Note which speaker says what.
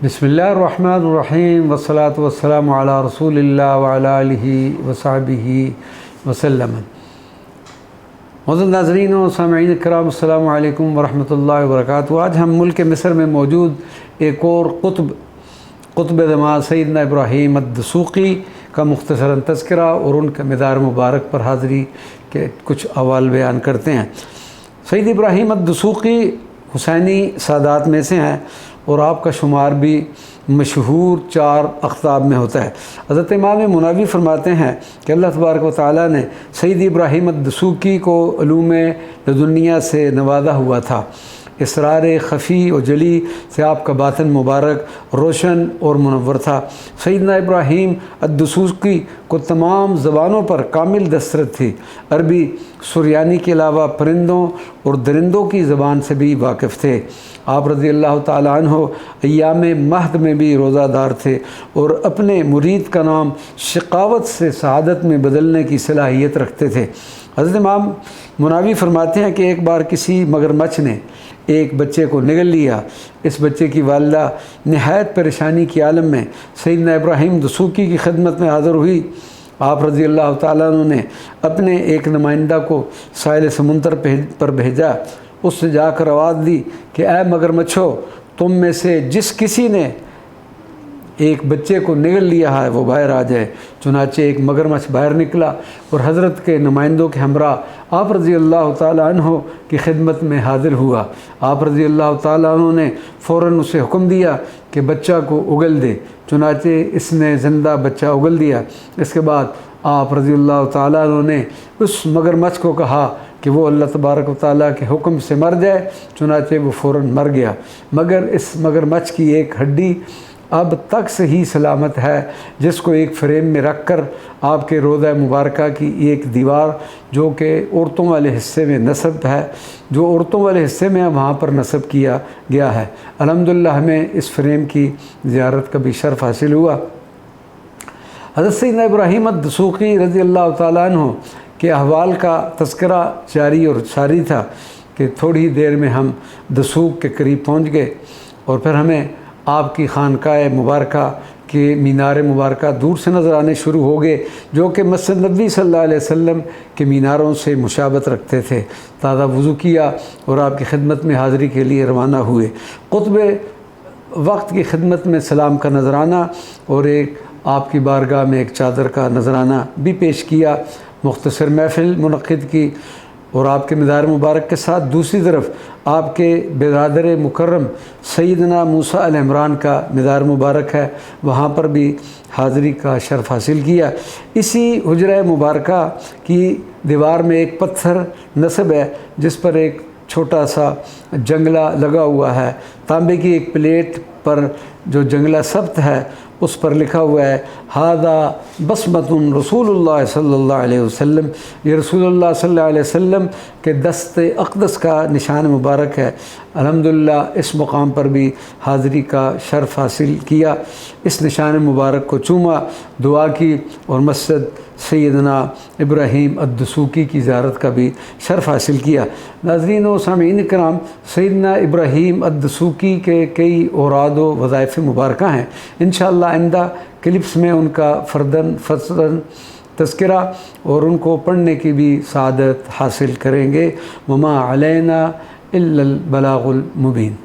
Speaker 1: बिस्मिल्लाहिर्रहमानिर्रहीम वस्सलातु वस्सलामु अला रसूलिल्लाह व अला आलिहि व सहबिहि वसल्लम। मौजूद नाज़रीन व सामईन किराम, अस्सलामु अलैकुम व रहमतुल्लाहि व बरकातुहू। आज हम मुल्क मिस्र में मौजूद एक और कुतुब ज़मान सैयदना इब्राहीम अद-दसूकी का मुख्तसरन तज़किरा और उनके मदार मुबारक पर हाज़री के कुछ अहवाल बयान करते हैं। सैयद इब्राहीम अद-दसूकी हुसैनी सादात में से हैं और आपका शुमार भी मशहूर 4 अख्ताब में होता है। हज़रत इमाम मुनावी फरमाते हैं कि अल्लाह तबारक व तआला ने सैयद इब्राहीम अद-दसूकी को उलूम लदुनिया से नवाजा हुआ था। इसरार ख़फ़ी और जली से आपका बातन मुबारक रोशन और मुनव्वर था। सैयदना इब्राहीम अद-दसूकी को तमाम ज़बानों पर कामिल दस्तरत थी। अरबी, सुरयानी के अलावा परिंदों और दरिंदों की ज़बान से भी वाकिफ़ थे। आप रज़ी अल्लाह ताला अन्हो अय्याम महद में भी रोज़ादार थे और अपने मुरीद का नाम शिकावत से सआदत में बदलने की सलाहियत रखते थे। हज़रत इमाम मुनावी फरमाते हैं कि एक बार किसी मगरमच्छ ने एक बच्चे को निगल लिया। इस बच्चे की वालिदा नहायत परेशानी की आलम में सैयदना इब्राहीम दसूकी की खिदमत में हाज़िर हुई। आप रज़ी अल्लाह ताला अन्हु ने अपने एक नुमाइंदा को साहिल समुंदर पर भेजा। उससे जाकर आवाज़ दी कि ऐ मगरमच्छो, तुम में से जिस किसी ने एक बच्चे को निगल लिया है वो बाहर आ जाए। चुनाचे एक मगरमच्छ बाहर निकला और हज़रत के नुमाइंदों के हमरा आप रज़ी अल्लाह ताला अन्हु की खिदमत में हाज़िर हुआ। आप रज़ी अल्लाह ताला अन्हु ने फ़ौरन उसे हुक्म दिया कि बच्चा को उगल दे। चुनाचे इसने ज़िंदा बच्चा उगल दिया। इसके बाद आप रज़ी अल्लाह ताला अन्हु ने उस मगरमच्छ को कहा कि वो अल्लाह तबारक व तआला के हुक्म से मर जाए। चुनाचे वो फ़ौरन मर गया, मगर इस मगरमच्छ की एक हड्डी अब तक सही सलामत है, जिसको एक फ्रेम में रख कर आपके रोज़ा मुबारका की एक दीवार जो कि औरतों वाले हिस्से में नस्ब है, जो औरतों वाले हिस्से में वहाँ पर नस्ब किया गया है। अल्हम्दुलिल्लाह हमें इस फ्रेम की ज़ियारत का भी शर्फ़ हासिल हुआ। हज़रत सैयदना इब्राहीम अद-दसूकी रज़ी अल्लाह ताला अन्हु के अहवाल का तज़किरा जारी और सारी था कि थोड़ी देर में हम दसूक के करीब पहुँच गए और फिर हमें आपकी खानकाए मुबारका के मीनार मुबारका दूर से नज़र आने शुरू हो गए, जो कि मस्जिद नबी सल्लल्लाहु अलैहि वसल्लम के मीनारों से मुशाबत रखते थे। ताज़ा वज़ू किया और आपकी खिदमत में हाज़िरी के लिए रवाना हुए। कुतुब वक्त की खिदमत में सलाम का नजराना और एक आपकी बारगाह में एक चादर का नजराना भी पेश किया। मुख्तसर महफ़िल मुनक़्क़िद की और आपके मदार मुबारक के साथ दूसरी तरफ आपके बिरादर मुकर्रम सैयदना मूसा अल इमरान का मदार मुबारक है, वहाँ पर भी हाज़िरी का शर्फ़ हासिल किया। इसी हुजरा मुबारका की दीवार में एक पत्थर नस्ब है जिस पर एक छोटा सा जंगला लगा हुआ है। तांबे की एक प्लेट पर जो जंगला सब्त है उस पर लिखा हुआ है हादा बसमतुन रसूलुल्लाह सल्लल्लाहु अलैहि वसल्लम। ये रसूलुल्लाह सल्लल्लाहु अलैहि वसल्लम के दस्ते अक़दस का निशान मुबारक है। अल्हम्दुलिल्लाह इस मुकाम पर भी हाज़िरी का शर्फ़ हासिल किया। इस निशान मुबारक को चूमा, दुआ की और मस्जिद सैयदना इब्राहीम अद-दसूकी की ज़ियारत का भी शर्फ़ हासिल किया। नाज़रीन व सामीन किराम, सैयदना इब्राहीम अद-दसूकी के कई औराद व वज़ाइफ़ मुबारका हैं। इंशाअल्लाह आइंदा क्लिप्स में उनका फ़र्दन तज़किरा और उनको पढ़ने की भी सआदत हासिल करेंगे। वमा अलैना इल्लल बलागुल मुबीन।